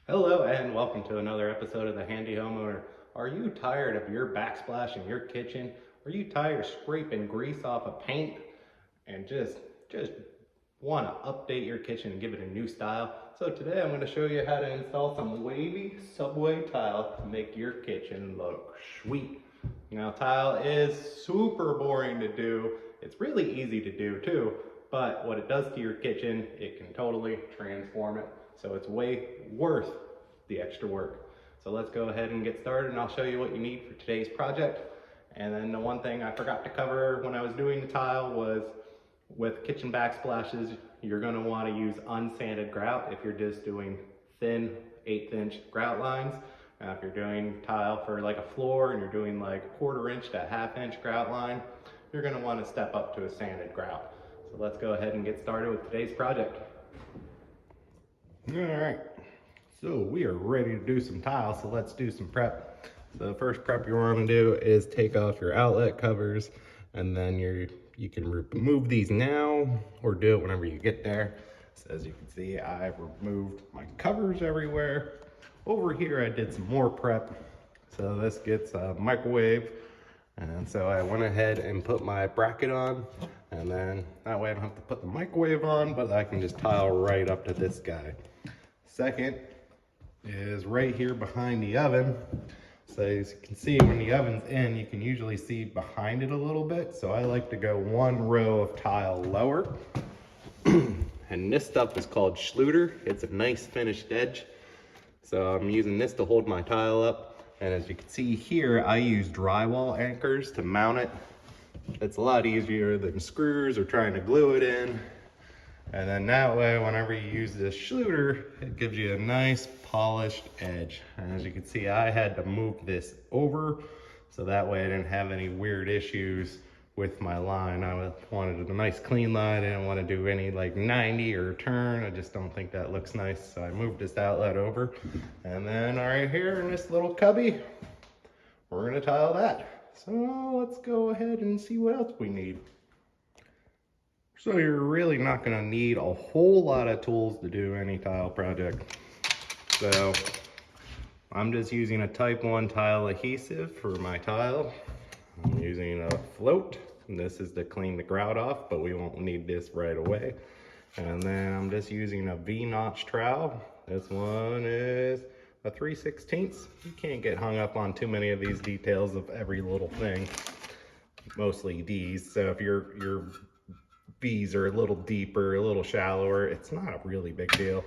Hello and welcome to another episode of the Handy Homeowner. Are you tired of your backsplash in your kitchen? Are you tired of scraping grease off of paint and just want to update your kitchen and give it a new style? So today I'm going to show you how to install some wavy subway tile to make your kitchen look sweet. Now tile is super boring to do. It's really easy to do too, but what it does to your kitchen, it can totally transform it. So it's way worth the extra work. So let's go ahead and get started and I'll show you what you need for today's project. And then the one thing I forgot to cover when I was doing the tile was with kitchen backsplashes, you're going to want to use unsanded grout if you're just doing thin 1/8 inch grout lines. Now if you're doing tile for like a floor and you're doing like 1/4 inch to 1/2 inch grout line, you're going to want to step up to a sanded grout. So let's go ahead and get started with today's project. All right, so we are ready to do some tile, so let's do some prep. So the first prep you want to do is take off your outlet covers, and then you can remove these now or do it whenever you get there. So as you can see, I've removed my covers everywhere. Over here I did some more prep. So this gets a microwave, and so I went ahead and put my bracket on, and then that way I don't have to put the microwave on, but I can just tile right up to this guy. Second is right here behind the oven. So as you can see, when the oven's in, you can usually see behind it a little bit. So I like to go one row of tile lower. And this stuff is called Schluter. It's a nice finished edge. So I'm using this to hold my tile up. And as you can see here, I use drywall anchors to mount it. It's a lot easier than screws or trying to glue it in. And then that way, whenever you use this Schluter, it gives you a nice polished edge. And as you can see, I had to move this over so that way I didn't have any weird issues with my line. I wanted a nice clean line. I didn't want to do any like 90 or turn. I just don't think that looks nice. So I moved this outlet over. And then right here in this little cubby, we're gonna tile that. So let's go ahead and see what else we need. So you're really not going to need a whole lot of tools to do any tile project. So I'm just using a type 1 tile adhesive for my tile. I'm using a float, and this is to clean the grout off, but we won't need this right away. And then I'm just using a V-notch trowel. This one is a 3/16. You can't get hung up on too many of these details of every little thing, mostly these. So if your V's are a little deeper, a little shallower, it's not a really big deal.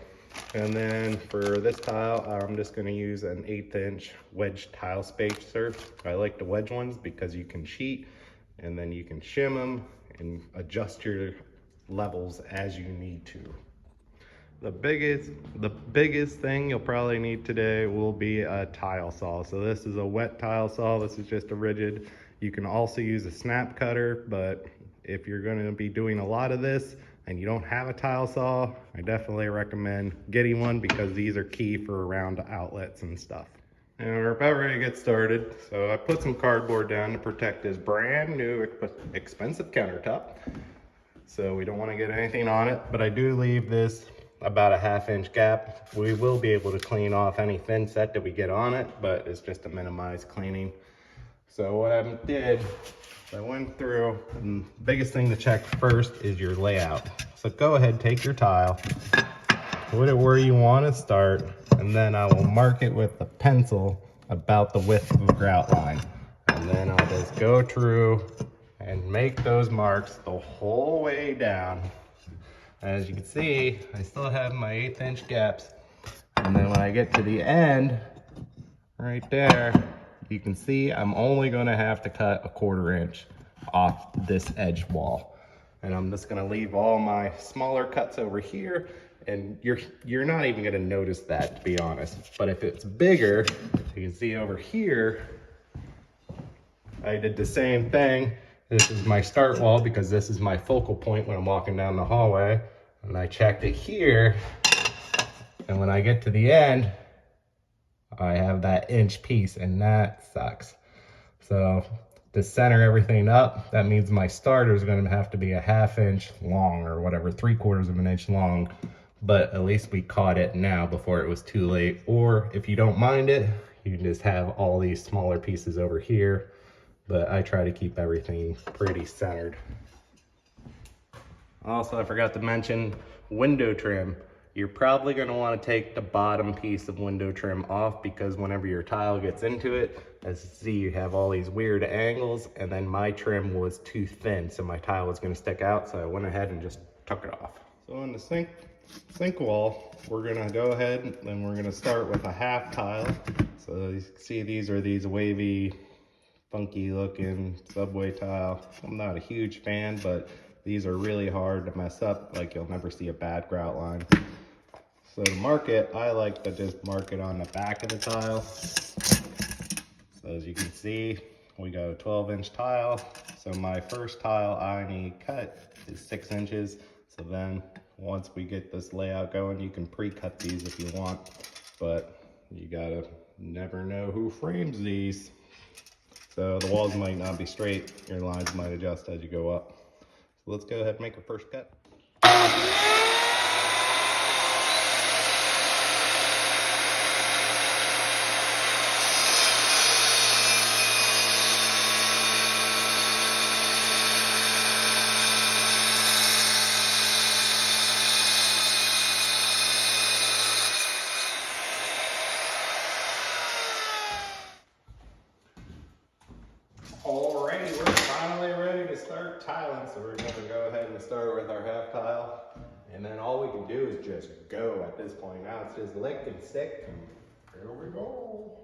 And then for this tile, I'm just going to use an 1/8 inch wedge tile spacer. I like the wedge ones because you can cheat and then you can shim them and adjust your levels as you need to. The biggest thing you'll probably need today will be a tile saw. So this is a wet tile saw. This is just a rigid. You can also use a snap cutter, but if you're going to be doing a lot of this and you don't have a tile saw, I definitely recommend getting one because these are key for around outlets and stuff. And we're about ready to get started. So I put some cardboard down to protect this brand new expensive countertop. So we don't want to get anything on it, but I do leave this about a 1/2 inch gap. We will be able to clean off any thin set that we get on it, but it's just to minimize cleaning. So what I did, I went through, and the biggest thing to check first is your layout. So go ahead, take your tile, put it where you want to start, and then I will mark it with a pencil about the width of the grout line. And then I'll just go through and make those marks the whole way down. As you can see, I still have my 1/8 inch gaps. And then when I get to the end, right there, you can see I'm only going to have to cut a 1/4 inch off this edge wall. And I'm just going to leave all my smaller cuts over here. And you're not even going to notice that, to be honest. But if it's bigger, you can see over here, I did the same thing. This is my start wall because this is my focal point when I'm walking down the hallway. And I checked it here. And when I get to the end, I have that inch piece, and that sucks. So to center everything up, that means my starter is going to have to be a 1/2 inch long or whatever, 3/4 of an inch long but at least we caught it now before it was too late. Or if you don't mind it, you can just have all these smaller pieces over here, but I try to keep everything pretty centered. Also, I forgot to mention window trim. You're probably going to want to take the bottom piece of window trim off, because whenever your tile gets into it, as you see, you have all these weird angles, and then my trim was too thin, so my tile was going to stick out, so I went ahead and just took it off. So in the sink wall, we're going to go ahead and we're going to start with a half tile. So you can see these wavy, funky looking subway tile. I'm not a huge fan, but these are really hard to mess up. Like, you'll never see a bad grout line. So to mark it, I like to just mark it on the back of the tile. So as you can see, we got a 12-inch tile. So my first tile I need cut is 6 inches. So then once we get this layout going, you can pre-cut these if you want, but you gotta never know who frames these. So the walls might not be straight, your lines might adjust as you go up. So let's go ahead and make our first cut. Alrighty, we're finally ready to start tiling, so we're going to go ahead and start with our half tile, and then all we can do is just go at this point. Now it's just lick and stick, and here we go.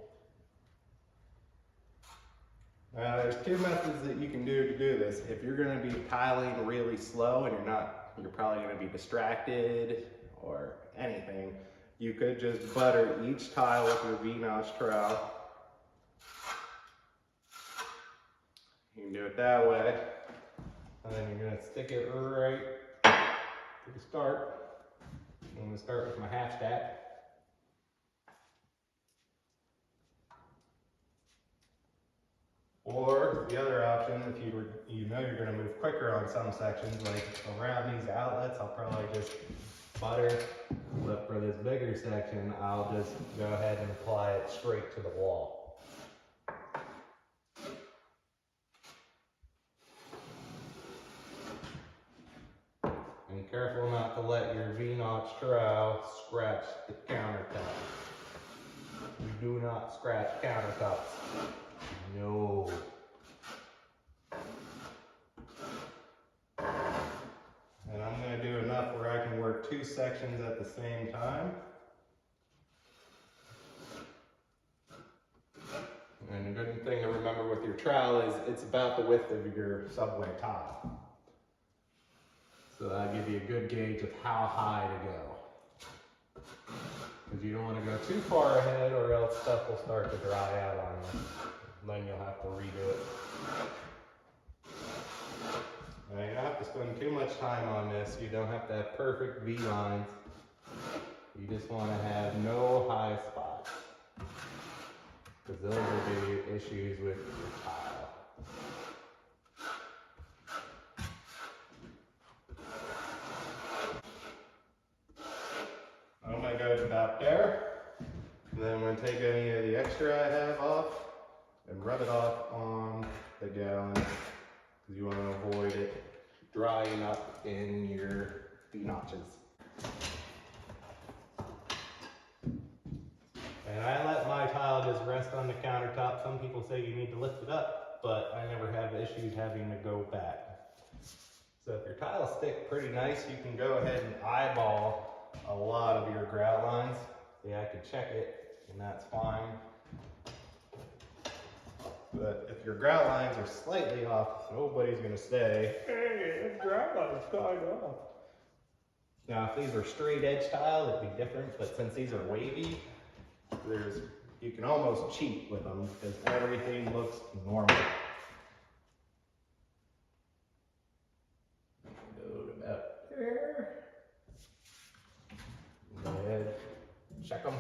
Now there's two methods that you can do to do this. If you're going to be tiling really slow and you're probably going to be distracted or anything, you could just butter each tile with your V-notch trowel. You can do it that way, and then you're going to stick it right to the start. I'm going to start with my half stack. Or the other option, if you know you're going to move quicker on some sections, like around these outlets, I'll probably just butter, but for this bigger section, I'll just go ahead and apply it straight to the wall. And careful not to let your V-notch trowel scratch the countertop. We do not scratch countertops. No. And I'm going to do enough where I can work two sections at the same time. And a good thing to remember with your trowel is it's about the width of your subway tile. So that'll give you a good gauge of how high to go. Because you don't want to go too far ahead, or else stuff will start to dry out on you. Then you'll have to redo it. Now, you don't have to spend too much time on this. You don't have to have perfect V lines. You just want to have no high spots, because those will give you issues with your tile. I'm going to go to about there. And then I'm going to take any of the extra I have off and rub it off on the gallon, because you want to avoid it drying up in your V-notches. And I let my tile just rest on the countertop. Some people say you need to lift it up, but I never have issues having to go back. So if your tiles stick pretty nice, you can go ahead and eyeball a lot of your grout lines. See, I could check it, and that's fine. But if your grout lines are slightly off, nobody's going to say, hey, this grout line's kind of off. Now, if these were straight edge tile, it'd be different, but since these are wavy, you can almost cheat with them, because everything looks normal. Go to about there. Go ahead, check them.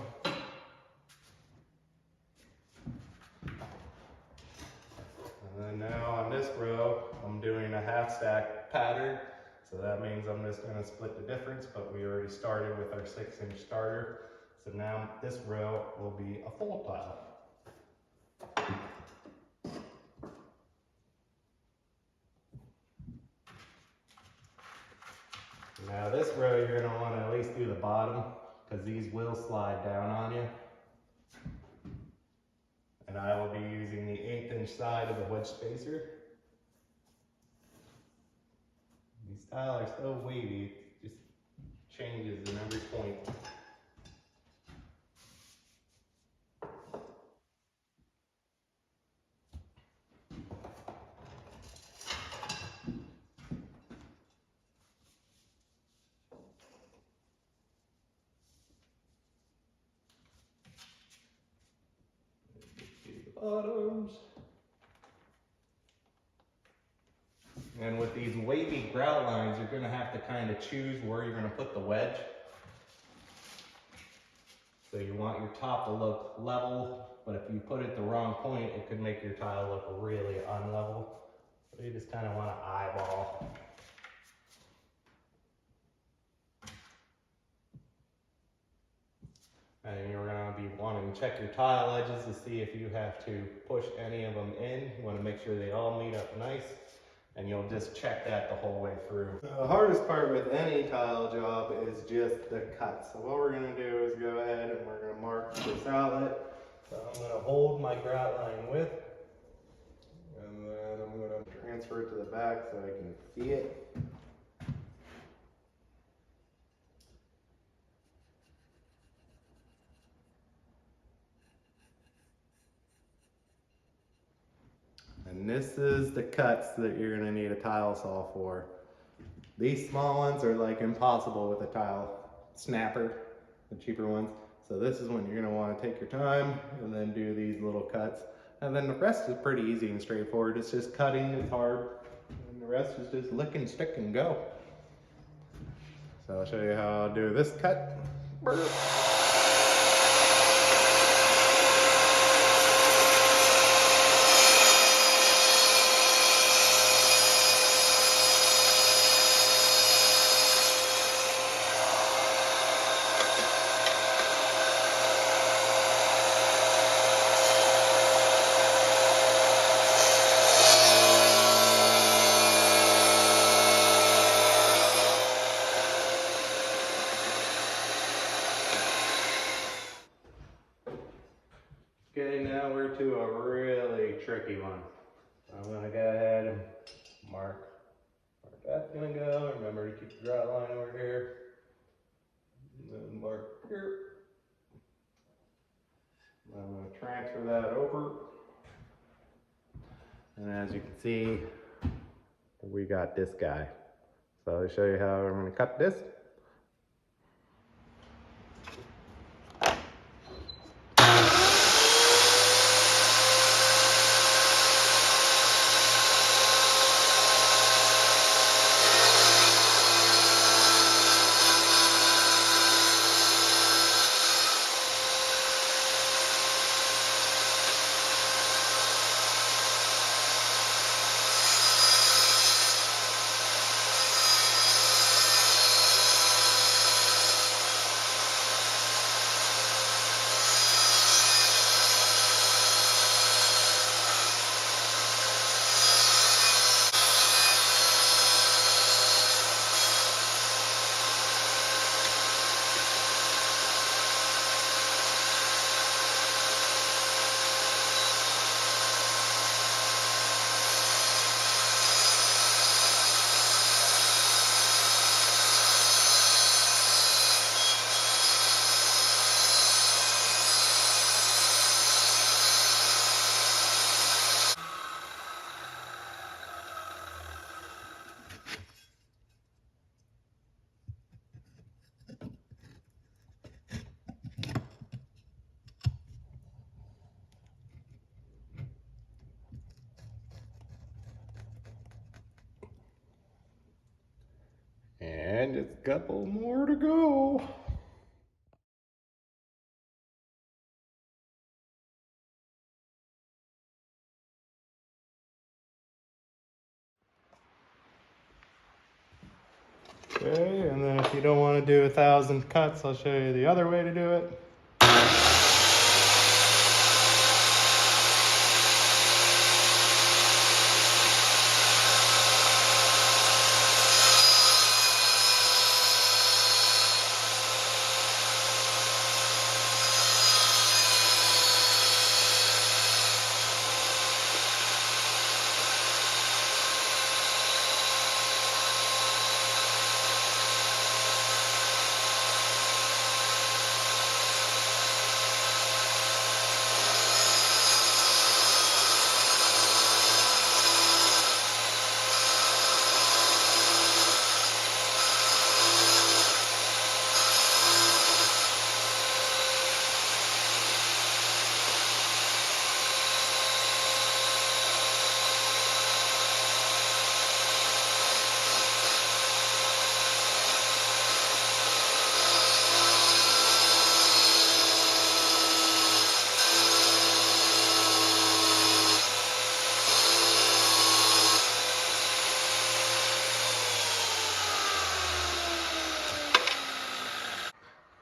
And then now on this row, I'm doing a half stack pattern. So that means I'm just gonna split the difference, but we already started with our 6-inch starter. So now this row will be a full tile. Now this row you're gonna wanna at least do the bottom because these will slide down on you. And I will be using the 1/8-inch side of the wedge spacer. These tiles are so wavy, it just changes in every point. Bottoms. And with these wavy grout lines, you're gonna have to kind of choose where you're gonna put the wedge. So you want your top to look level, but if you put it the wrong point, it could make your tile look really unlevel. So you just kind of want to eyeball. And you're going to be wanting to check your tile edges to see if you have to push any of them in. You want to make sure they all meet up nice, and you'll just check that the whole way through. The hardest part with any tile job is just the cut. So what we're going to do is go ahead and we're going to mark this outlet. So I'm going to hold my grout line width, and then I'm going to transfer it to the back so I can see it. And this is the cuts that you're gonna need a tile saw for. These small ones are like impossible with a tile snapper, the cheaper ones. So this is when you're gonna wanna take your time and then do these little cuts. And then the rest is pretty easy and straightforward. It's just cutting, it's hard. And the rest is just lick and stick and go. So I'll show you how I'll do this cut. Okay, now we're to a really tricky one. I'm gonna go ahead and mark where that's gonna go. Remember to keep the grout line over here. And then mark here. I'm gonna transfer that over. And as you can see, we got this guy. So I'll show you how I'm gonna cut this. And just a couple more to go. Okay, and then if you don't want to do 1,000 cuts, I'll show you the other way to do it.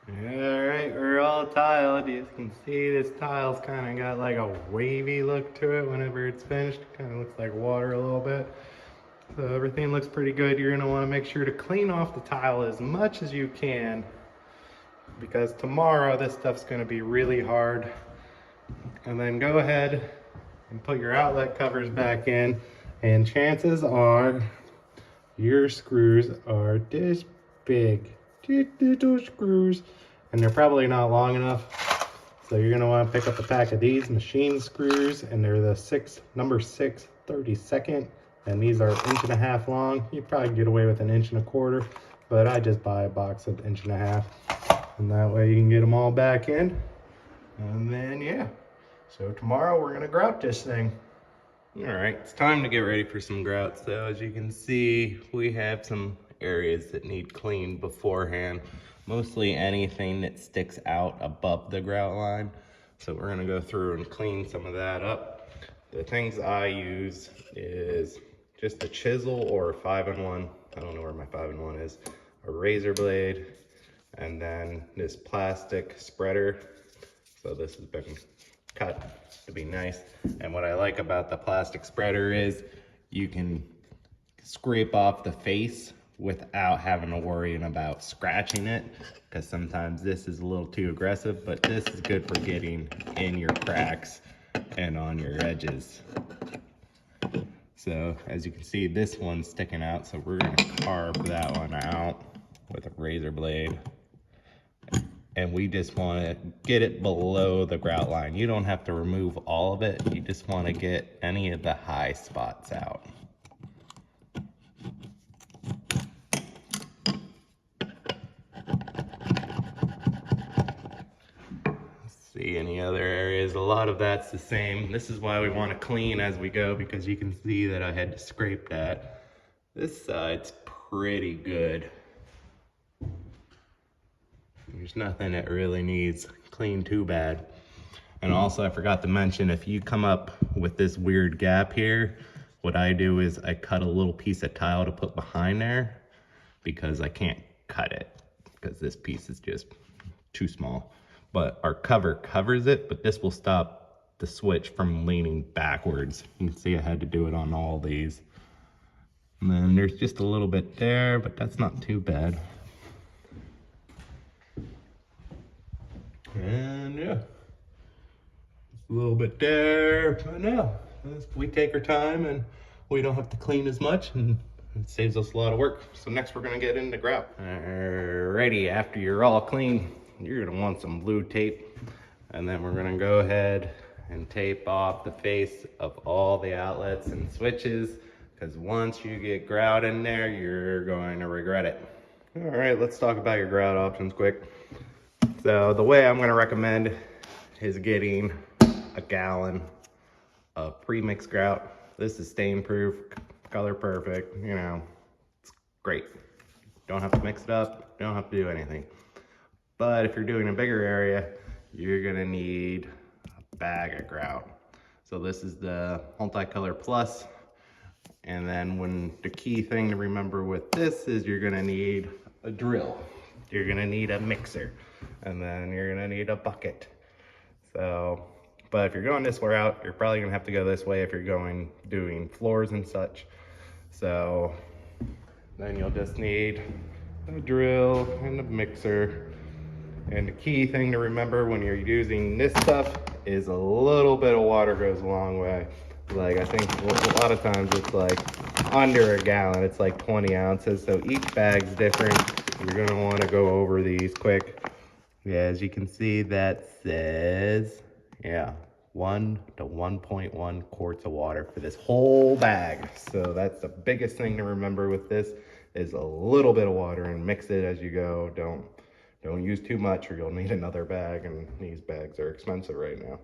Alright, we're all tiled. You can see this tile's kind of got like a wavy look to it whenever it's finished. Kind of looks like water a little bit. So everything looks pretty good. You're going to want to make sure to clean off the tile as much as you can, because tomorrow this stuff's going to be really hard. And then go ahead and put your outlet covers back in, and chances are your screws are this big. Little screws, and they're probably not long enough. So you're gonna want to pick up a pack of these machine screws, and they're the number 6 32nd, and these are 1.5 long. You probably get away with 1.25 inches, but I just buy a box of 1.5 inches, and that way you can get them all back in. And then yeah, so tomorrow we're gonna grout this thing. All right, it's time to get ready for some grouts. So as you can see, we have some areas that need cleaned beforehand, mostly anything that sticks out above the grout line. So we're gonna go through and clean some of that up. The things I use is just a chisel or a 5-in-1. I don't know where my 5-in-1 is. A razor blade, and then this plastic spreader. So this has been cut to be nice. And what I like about the plastic spreader is you can scrape off the face without having to worry about scratching it, because sometimes this is a little too aggressive, but this is good for getting in your cracks and on your edges. So as you can see, this one's sticking out, so we're gonna carve that one out with a razor blade. And we just want to get it below the grout line. You don't have to remove all of it. You just want to get any of the high spots out. See any other areas? A lot of that's the same. This is why we want to clean as we go, because you can see that I had to scrape that. This side's pretty good. There's nothing that really needs cleaned too bad. And also I forgot to mention, if you come up with this weird gap here, what I do is I cut a little piece of tile to put behind there, because I can't cut it because this piece is just too small. But our cover covers it, but this will stop the switch from leaning backwards. You can see I had to do it on all these. And then there's just a little bit there, but that's not too bad. And yeah, just a little bit there, but no, we take our time and we don't have to clean as much, and it saves us a lot of work. So next we're gonna get into grout. Alrighty, after you're all clean, you're gonna want some blue tape, and then we're gonna go ahead and tape off the face of all the outlets and switches, because once you get grout in there, you're going to regret it. All right, let's talk about your grout options quick. So the way I'm gonna recommend is getting a gallon of pre-mixed grout. This is stain proof, color perfect, you know, it's great. Don't have to mix it up, don't have to do anything. But if you're doing a bigger area, you're gonna need a bag of grout. So this is the Multicolor Plus. And then the key thing to remember with this is you're gonna need a drill. You're gonna need a mixer, and then you're gonna need a bucket. So, but if you're going this route, you're probably gonna have to go this way if you're doing floors and such. So then you'll just need a drill and a mixer. And the key thing to remember when you're using this stuff is a little bit of water goes a long way. Like I think a lot of times it's like under a gallon, it's like 20 ounces. So each bag's different. You're gonna wanna go over these quick. Yeah, as you can see, that says, yeah, 1 to 1.1 quarts of water for this whole bag. So that's the biggest thing to remember with this is a little bit of water, and mix it as you go. Don't use too much or you'll need another bag, and these bags are expensive right now.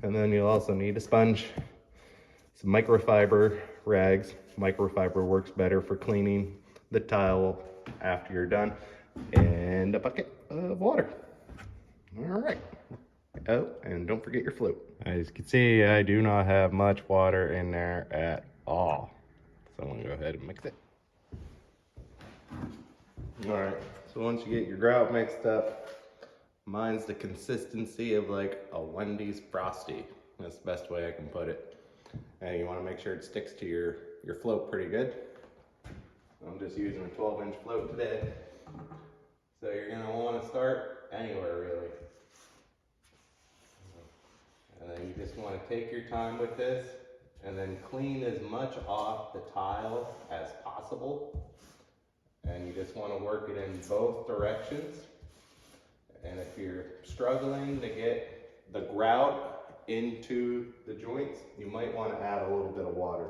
And then you'll also need a sponge, some microfiber rags. Microfiber works better for cleaning the tile after you're done, and a bucket of water. All right. Oh, and don't forget your float. As you can see, I do not have much water in there at all. So I'm gonna go ahead and mix it. All right, so once you get your grout mixed up, mine's the consistency of like a Wendy's Frosty. That's the best way I can put it. And you wanna make sure it sticks to your float pretty good. I'm just using a 12-inch float today. So you're gonna wanna start anywhere really. And then you just wanna take your time with this and then clean as much off the tile as possible. And you just wanna work it in both directions. And if you're struggling to get the grout into the joints, you might wanna add a little bit of water.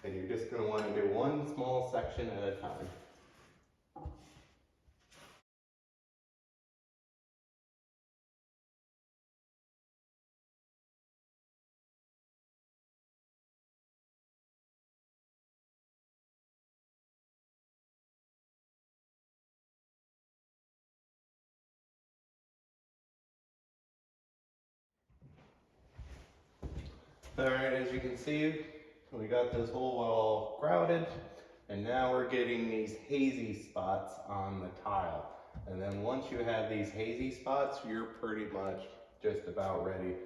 And you're just gonna wanna do one small section at a time. All right, as you can see, we got this whole wall grouted, and now we're getting these hazy spots on the tile. And then once you have these hazy spots, you're pretty much just about ready.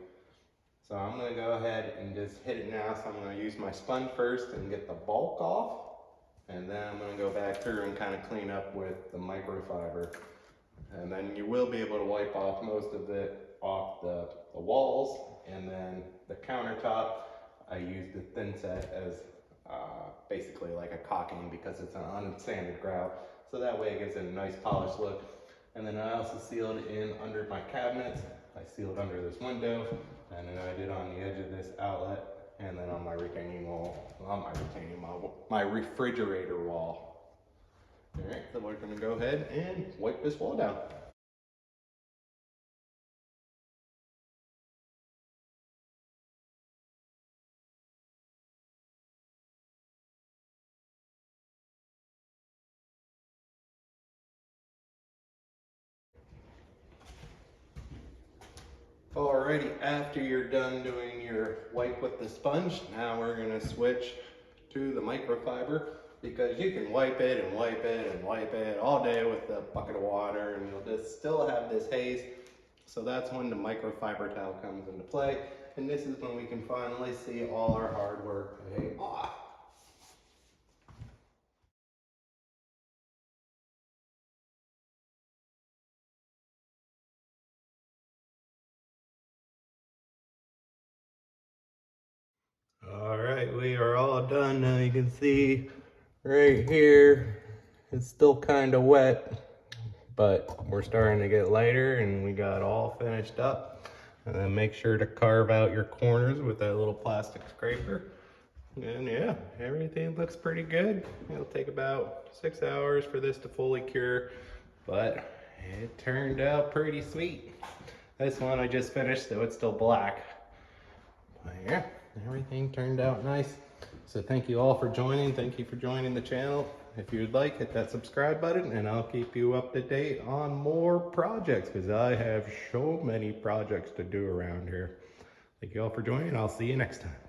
So I'm gonna go ahead and just hit it now. So I'm gonna use my sponge first and get the bulk off. And then I'm gonna go back through and kind of clean up with the microfiber. And then you will be able to wipe off most of it off the walls. And then the countertop, I used the thin set as basically like a caulking because it's an unsanded grout. So that way it gives it a nice polished look. And then I also sealed in under my cabinets. I sealed under this window, and then I did on the edge of this outlet, and then on my retaining wall, not my retaining wall, my refrigerator wall. All right, so we're gonna go ahead and wipe this wall down. Alrighty, after you're done doing your wipe with the sponge, now we're gonna switch to the microfiber, because you can wipe it and wipe it and wipe it all day with a bucket of water and you'll just still have this haze. So that's when the microfiber towel comes into play. And this is when we can finally see all our hard work pay off. All right, we are all done now. You can see right here, it's still kind of wet, but we're starting to get lighter and we got all finished up. And then make sure to carve out your corners with that little plastic scraper. And yeah, everything looks pretty good. It'll take about 6 hours for this to fully cure, but it turned out pretty sweet. This one I just finished, so it's still black. But yeah, everything turned out nice. So thank you all for joining. Thank you for joining the channel. If you'd like, hit that subscribe button and I'll keep you up to date on more projects, because I have so many projects to do around here. Thank you all for joining. I'll see you next time.